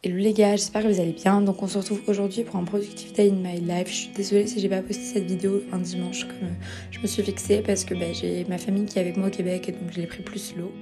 Hello les gars, j'espère que vous allez bien. Donc on se retrouve aujourd'hui pour un Productive Day in My Life. Je suis désolée si j'ai pas posté cette vidéo un dimanche comme je me suis fixée parce que j'ai ma famille qui est avec moi au Québec et donc je l'ai pris plus slow.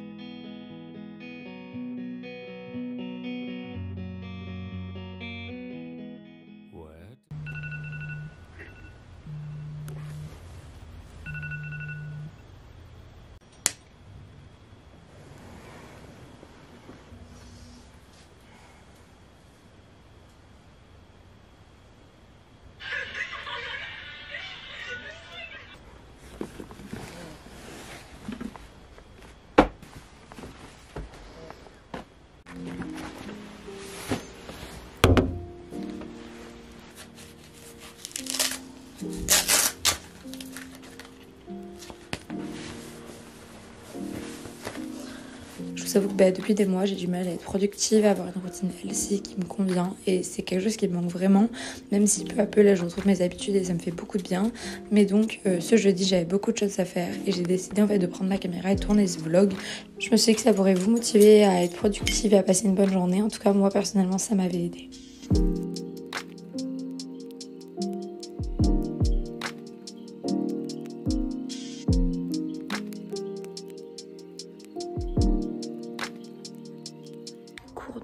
Je vous avoue que depuis des mois j'ai du mal à être productive, à avoir une routine healthy qui me convient et c'est quelque chose qui me manque vraiment, même si peu à peu là je retrouve mes habitudes et ça me fait beaucoup de bien. Mais donc ce jeudi j'avais beaucoup de choses à faire et j'ai décidé en fait de prendre ma caméra et de tourner ce vlog. Je me suis dit que ça pourrait vous motiver à être productive et à passer une bonne journée. En tout cas moi personnellement ça m'avait aidé.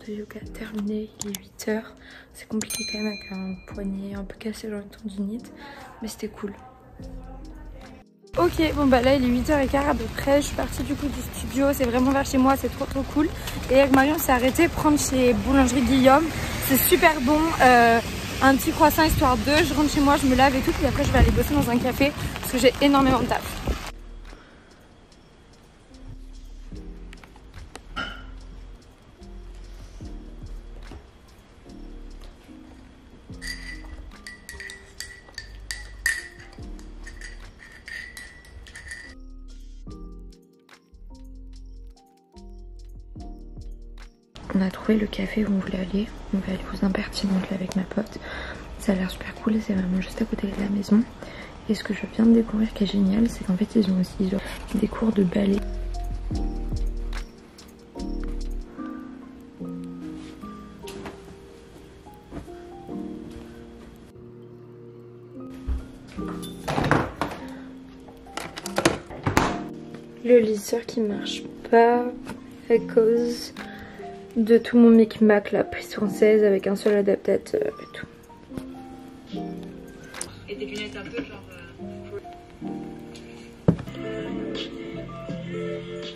De yoga terminé, il est 8h. C'est compliqué quand même avec un poignet un peu cassé, genre une tendinite, mais c'était cool. Ok, bon là il est 8h15 à peu près, je suis partie du coup du studio, c'est vraiment vers chez moi, c'est trop cool. Et avec Marion on s'est arrêté prendre chez Boulangerie Guillaume, c'est super bon, un petit croissant histoire de, je rentre chez moi, je me lave et tout, puis après je vais aller bosser dans un café parce que j'ai énormément de taf. On a trouvé le café où on voulait aller. On va aller aux Impertinentes là avec ma pote. Ça a l'air super cool et c'est vraiment juste à côté de la maison. Et ce que je viens de découvrir qui est génial, c'est qu'en fait ils ont aussi genre, des cours de ballet. Le lisseur qui marche pas à cause de tout mon micmac, la prise française avec un seul adaptateur et tout. Et des lunettes un peu genre...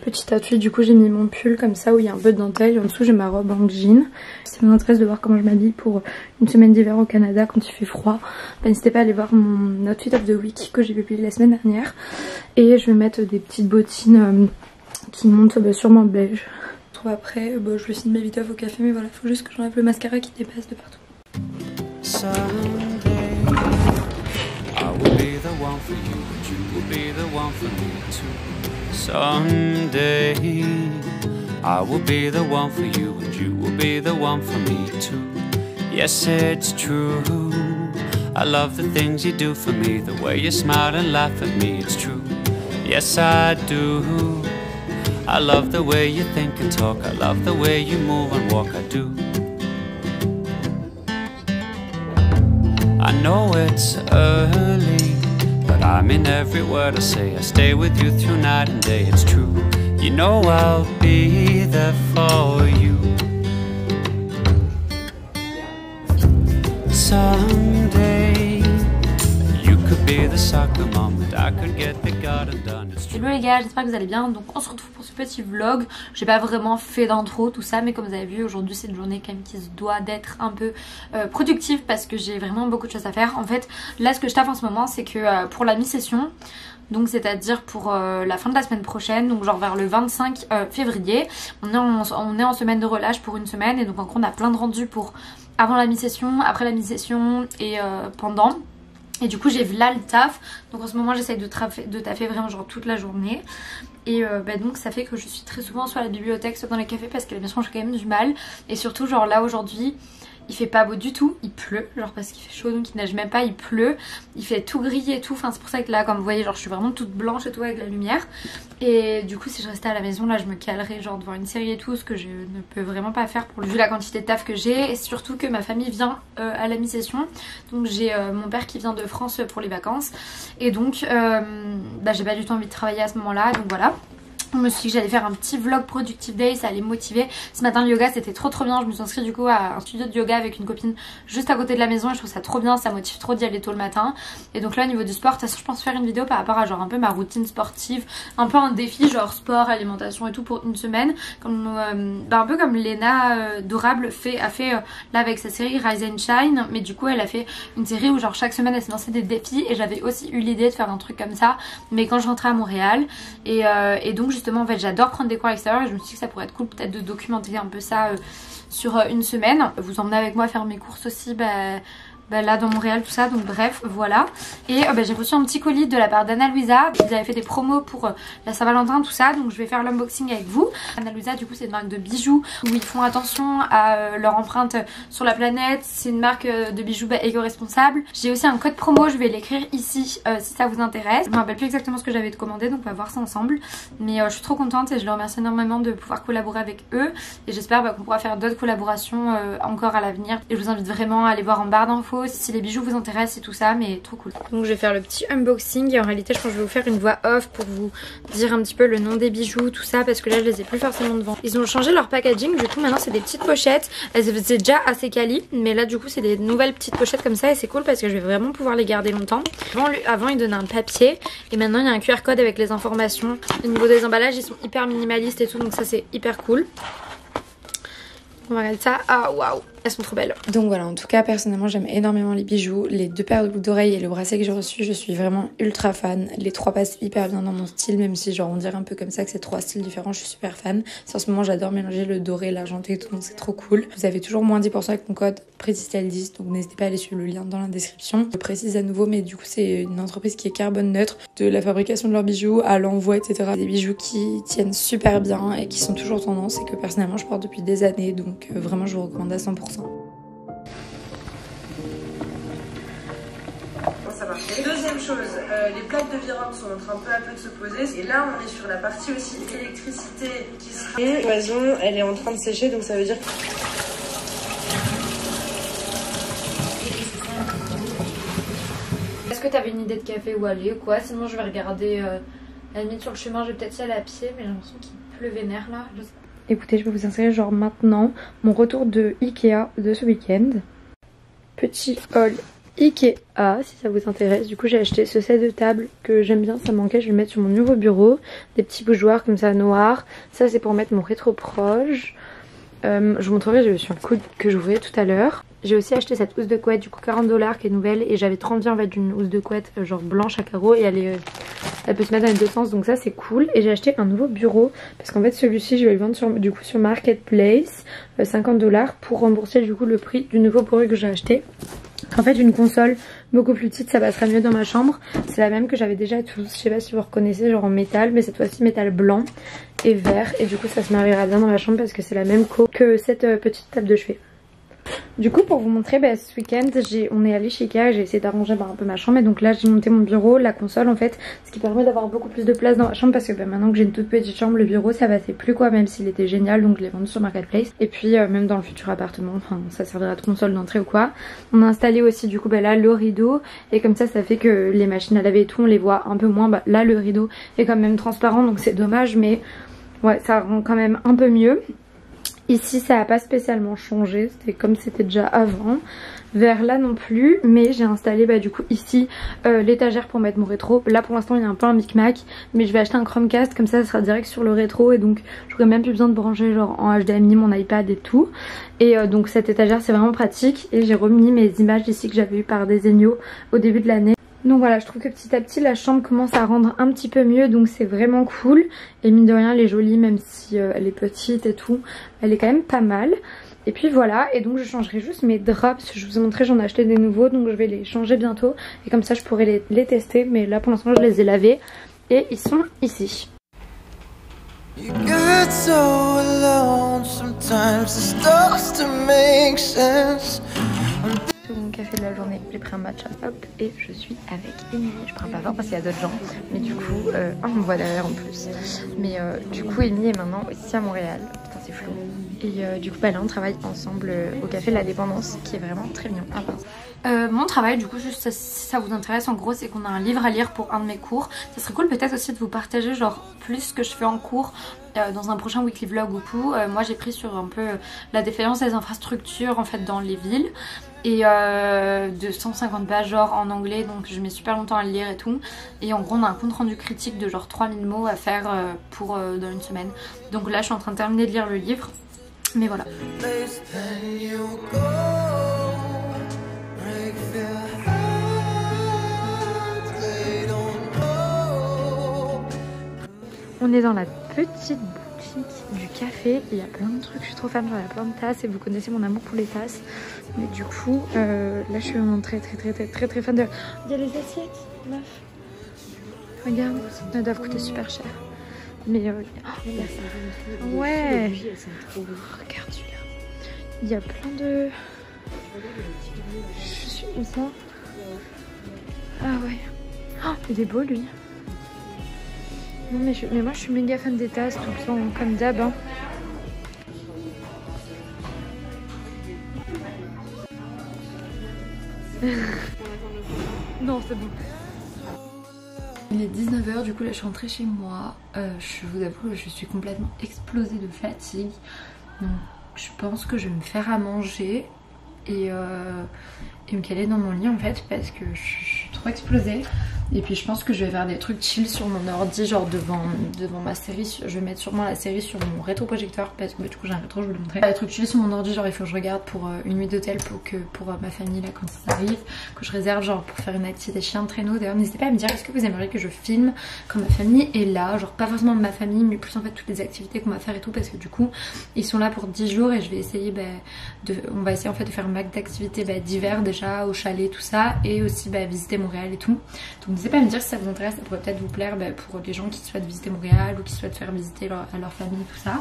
Petit appui, du coup j'ai mis mon pull comme ça où il y a un peu de dentelle et en dessous j'ai ma robe en jean. Si ça vous intéresse de voir comment je m'habille pour une semaine d'hiver au Canada quand il fait froid, n'hésitez pas à aller voir mon outfit of the week que j'ai publié la semaine dernière. Et je vais mettre des petites bottines qui montent sûrement beige. Après, je vais filmer vite au café, mais voilà, il faut juste que j'enlève le mascara qui dépasse de partout. Someday I will be the one for you and you will be the one for me too. Yes, it's true. I love the things you do for me, the way you smile and laugh at me, it's true. Yes, I do. I love the way you think and talk, I love the way you move and walk, I do. I know it's early, but I mean every word I say. I stay with you through night and day, it's true. You know I'll be there for you. Someday you could be the soccer mom and I could get the garden done. Hello les gars, j'espère que vous allez bien. Donc on se retrouve pour ce petit vlog. J'ai pas vraiment fait d'intro tout ça, mais comme vous avez vu aujourd'hui c'est une journée quand même qui se doit d'être un peu productive parce que j'ai vraiment beaucoup de choses à faire. En fait là ce que je taffe en ce moment c'est que pour la mi-session, donc c'est à dire pour la fin de la semaine prochaine, donc genre vers le 25 février, on est en semaine de relâche pour une semaine et donc en gros on a plein de rendus pour avant la mi-session, après la mi-session et pendant. Et du coup j'ai là le taf, donc en ce moment j'essaye de taffer vraiment genre toute la journée. Et donc ça fait que je suis très souvent soit à la bibliothèque soit dans les cafés parce que la maison j'ai quand même du mal. Et surtout genre là aujourd'hui il fait pas beau du tout, il pleut, genre parce qu'il fait chaud donc il neige même pas, il pleut, il fait tout gris et tout, enfin c'est pour ça que là comme vous voyez genre je suis vraiment toute blanche et tout avec la lumière. Et du coup si je restais à la maison là je me calerais genre devant une série et tout, ce que je ne peux vraiment pas faire vu la quantité de taf que j'ai, et surtout que ma famille vient à la mi-session, donc j'ai mon père qui vient de France pour les vacances et donc j'ai pas du tout envie de travailler à ce moment là, donc voilà. Je me suis dit que j'allais faire un petit vlog Productive Day, ça allait me motiver. Ce matin le yoga c'était trop bien, je me suis inscrite du coup à un studio de yoga avec une copine juste à côté de la maison et je trouve ça trop bien, ça motive trop d'y aller tôt le matin. Et donc là au niveau du sport, de toute façon je pense faire une vidéo par rapport à genre un peu ma routine sportive, un peu un défi genre sport, alimentation et tout pour une semaine, comme un peu comme Léna Dorable a fait là avec sa série Rise and Shine, mais du coup elle a fait une série où genre chaque semaine elle s'est lancée des défis et j'avais aussi eu l'idée de faire un truc comme ça, mais quand je rentrais à Montréal et donc justement en fait j'adore prendre des cours à l'extérieur et je me suis dit que ça pourrait être cool peut-être de documenter un peu ça sur une semaine, vous emmenez avec moi faire mes courses aussi là dans Montréal tout ça, donc bref voilà. Et j'ai reçu un petit colis de la part d'Anna Luisa, ils avaient fait des promos pour la Saint-Valentin tout ça, donc je vais faire l'unboxing avec vous. Anna Luisa du coup c'est une marque de bijoux où ils font attention à leur empreinte sur la planète, c'est une marque de bijoux éco-responsable. J'ai aussi un code promo, je vais l'écrire ici si ça vous intéresse. Je me rappelle plus exactement ce que j'avais commandé donc on va voir ça ensemble, mais je suis trop contente et je les remercie énormément de pouvoir collaborer avec eux et j'espère qu'on pourra faire d'autres collaborations encore à l'avenir, et je vous invite vraiment à aller voir en barre d'infos si les bijoux vous intéressent et tout ça, mais trop cool. Donc je vais faire le petit unboxing et en réalité je pense que je vais vous faire une voix off pour vous dire un petit peu le nom des bijoux tout ça, parce que là je les ai plus forcément devant. Ils ont changé leur packaging, du coup maintenant c'est des petites pochettes, elles étaient déjà assez quali mais là du coup c'est des nouvelles petites pochettes comme ça et c'est cool parce que je vais vraiment pouvoir les garder longtemps. Avant ils donnaient un papier et maintenant il y a un QR code avec les informations. Au niveau des emballages ils sont hyper minimalistes et tout, donc ça c'est hyper cool. On va regarder ça. Ah waouh, elles sont trop belles. Donc voilà, en tout cas personnellement j'aime énormément les bijoux. Les 2 paires de boucles d'oreilles et le bracelet que j'ai reçu, je suis vraiment ultra fan. Les 3 passent hyper bien dans mon style, même si genre on dirait un peu comme ça que c'est 3 styles différents, je suis super fan. En ce moment j'adore mélanger le doré, l'argenté et tout, donc c'est trop cool. Vous avez toujours moins 10% avec mon code PréciStyle10, donc n'hésitez pas à aller suivre le lien dans la description. Je précise à nouveau, mais du coup c'est une entreprise qui est carbone neutre, de la fabrication de leurs bijoux à l'envoi etc. Des bijoux qui tiennent super bien et qui sont toujours tendance et que personnellement je porte depuis des années, donc vraiment je vous recommande à 100%. Ça marche. Deuxième chose, les plaques de virage sont en train peu à peu de se poser. Et là, on est sur la partie aussi électricité qui sera... Et l'oison, elle est en train de sécher, donc ça veut dire... Est-ce que t'avais une idée de café où aller ou quoi? Sinon je vais regarder à la limite sur le chemin, je vais peut-être y aller à pied, mais j'ai l'impression qu'il pleut vénère là. Je sais pas. Écoutez, je vais vous insérer genre maintenant mon retour de Ikea de ce week-end. Petit haul Ikea si ça vous intéresse. Du coup j'ai acheté ce set de table que j'aime bien, ça manquait, je vais le mettre sur mon nouveau bureau. Des petits bougeoirs comme ça noirs. Ça c'est pour mettre mon rétro proche. Je vous montrerai, j'ai reçu un coude que j'ouvrais tout à l'heure. J'ai aussi acheté cette housse de couette du coup 40$ qui est nouvelle et j'avais trop envie en fait d'une housse de couette genre blanche à carreaux et elle peut se mettre dans les deux sens, donc ça c'est cool. Et j'ai acheté un nouveau bureau parce qu'en fait celui-ci je vais le vendre sur Marketplace 50$ pour rembourser du coup le prix du nouveau bureau que j'ai acheté. En fait une console beaucoup plus petite ça passera mieux dans ma chambre, c'est la même que j'avais déjà tous, je sais pas si vous reconnaissez, genre en métal, mais cette fois-ci métal blanc et vert, et du coup ça se mariera bien dans ma chambre parce que c'est la même que cette petite table de chevet. Du coup pour vous montrer ce week-end on est allé chez Ikea, j'ai essayé d'arranger un peu ma chambre et donc là j'ai monté mon bureau, la console en fait, ce qui permet d'avoir beaucoup plus de place dans ma chambre parce que maintenant que j'ai une toute petite chambre, le bureau ça passait plus quoi, même s'il était génial, donc je l'ai vendu sur Marketplace. Et puis même dans le futur appartement, enfin ça servira de console d'entrée ou quoi. On a installé aussi du coup là le rideau et comme ça fait que les machines à laver et tout on les voit un peu moins. Là le rideau est quand même transparent donc c'est dommage, mais ouais ça rend quand même un peu mieux. Ici ça n'a pas spécialement changé, c'était comme c'était déjà avant. Vers là non plus, mais j'ai installé du coup ici l'étagère pour mettre mon rétro. Là pour l'instant il y a un peu un micmac, mais je vais acheter un Chromecast, comme ça sera direct sur le rétro et donc j'aurai même plus besoin de brancher genre en HDMI mon iPad et tout. Et donc cette étagère c'est vraiment pratique et j'ai remis mes images ici que j'avais eu par Desenio au début de l'année. Donc voilà, je trouve que petit à petit la chambre commence à rendre un petit peu mieux, donc c'est vraiment cool. Et mine de rien elle est jolie, même si elle est petite et tout, elle est quand même pas mal. Et puis voilà, et donc je changerai juste mes draps, je vous ai montré j'en ai acheté des nouveaux, donc je vais les changer bientôt. Et comme ça je pourrai les tester, mais là pour l'instant je les ai lavés et ils sont ici. You get so alone, sometimes it starts to make sense. Mon café de la journée, j'ai pris un matcha, hop, et je suis avec Émilie. Je parle pas fort parce qu'il y a d'autres gens, mais du coup, on me voit derrière en plus. Mais du coup, Émilie est maintenant ici à Montréal. Putain, c'est flou. Et du coup, bah, là, on travaille ensemble au café de la Dépendance, qui est vraiment très mignon. Ah, mon travail, du coup, juste si ça vous intéresse, en gros, c'est qu'on a un livre à lire pour un de mes cours. Ça serait cool peut-être aussi de vous partager genre plus ce que je fais en cours dans un prochain weekly vlog ou tout. Moi, j'ai pris sur un peu la défaillance des infrastructures en fait dans les villes. Et de 150 pages genre en anglais, donc je mets super longtemps à le lire et tout. Et en gros on a un compte rendu critique de genre 3000 mots à faire pour dans une semaine. Donc là je suis en train de terminer de lire le livre. Mais voilà. On est dans la petite boutique du café, il y a plein de trucs, je suis trop fan, genre il y a plein de tasses et vous connaissez mon amour pour les tasses. Mais du coup, là je suis vraiment très fan de... Il y a les assiettes, meuf. Regarde, elles doivent coûter super cher. Mais il y a ça. Ouais. Regarde celui-là. Il y a plein de... Je suis où ça? Ah ouais. Oh, il est beau lui. Non mais moi je suis méga fan des tasses tout le temps comme d'hab hein. Non c'est bon. Il est 19 h, du coup là je suis rentrée chez moi. Je vous avoue que je suis complètement explosée de fatigue. Donc je pense que je vais me faire à manger et me caler dans mon lit en fait parce que je suis trop explosée. Et puis je pense que je vais faire des trucs chill sur mon ordi, genre devant ma série. Je vais mettre sûrement la série sur mon rétroprojecteur parce que bah, du coup j'ai un rétro, je vais le montrer. Des trucs chill sur mon ordi, genre il faut que je regarde pour une nuit d'hôtel pour ma famille là quand ça arrive. Que je réserve genre pour faire une activité chien de traîneau. D'ailleurs n'hésitez pas à me dire est-ce que vous aimeriez que je filme quand ma famille est là. Genre pas forcément ma famille mais plus en fait toutes les activités qu'on va faire et tout. Parce que du coup ils sont là pour 10 jours et je vais essayer on va essayer en fait de faire un max d'activités d'hiver déjà au chalet tout ça. Et aussi visiter Montréal et tout. Donc n'hésitez pas à me dire si ça vous intéresse, ça pourrait peut-être vous plaire pour les gens qui souhaitent visiter Montréal ou qui souhaitent faire visiter à leur famille, tout ça.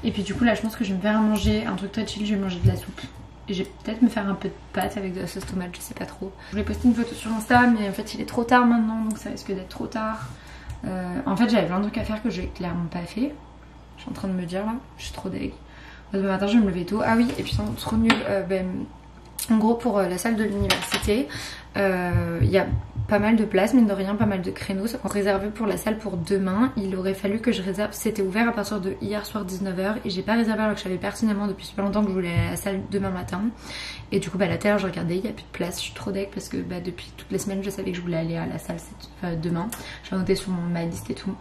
Et puis du coup là je pense que je vais me faire à manger un truc très chill, je vais manger de la soupe. Et je vais peut-être me faire un peu de pâtes avec de la sauce tomate, je sais pas trop. Je voulais poster une photo sur Insta mais en fait il est trop tard maintenant donc ça risque d'être trop tard. En fait j'avais plein de trucs à faire que j'ai clairement pas fait. Je suis en train de me dire là, je suis trop deg. Demain matin je vais me lever tôt. Ah oui et puis c'est trop nul. En gros pour la salle de l'université, il y a pas mal de places, mine de rien, pas mal de créneaux. On réservé pour la salle pour demain. Il aurait fallu que je réserve. C'était ouvert à partir de hier soir 19 h et j'ai pas réservé alors que je savais pertinemment depuis super longtemps que je voulais aller à la salle demain matin. Et du coup, la terre, je regardais, il n'y a plus de place. Je suis trop deg parce que depuis toutes les semaines, je savais que je voulais aller à la salle demain. J'ai noté sur ma liste et tout.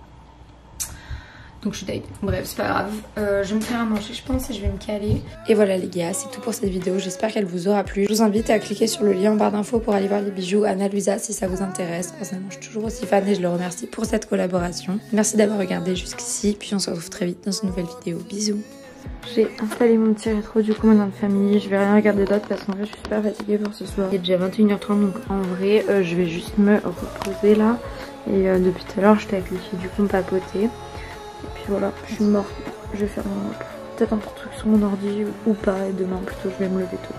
Donc je suis deg. Bref, c'est pas grave. Je vais me faire à manger, je pense, et je vais me caler. Et voilà les gars, c'est tout pour cette vidéo. J'espère qu'elle vous aura plu. Je vous invite à cliquer sur le lien en barre d'infos pour aller voir les bijoux Ana Luisa si ça vous intéresse. Personnellement, je suis toujours aussi fan et je le remercie pour cette collaboration. Merci d'avoir regardé jusqu'ici. Puis on se retrouve très vite dans une nouvelle vidéo. Bisous. J'ai installé mon petit rétro du coup maintenant de famille. Je vais rien regarder d'autre parce qu'en vrai je suis super fatiguée pour ce soir. Il est déjà 21 h 30 donc en vrai je vais juste me reposer là. Et depuis tout à l'heure j'étais avec les filles du coup me papoter. Et puis voilà, je suis morte. Je vais faire peut-être un petit truc sur mon ordi ou pas. Et demain plutôt je vais me lever tôt.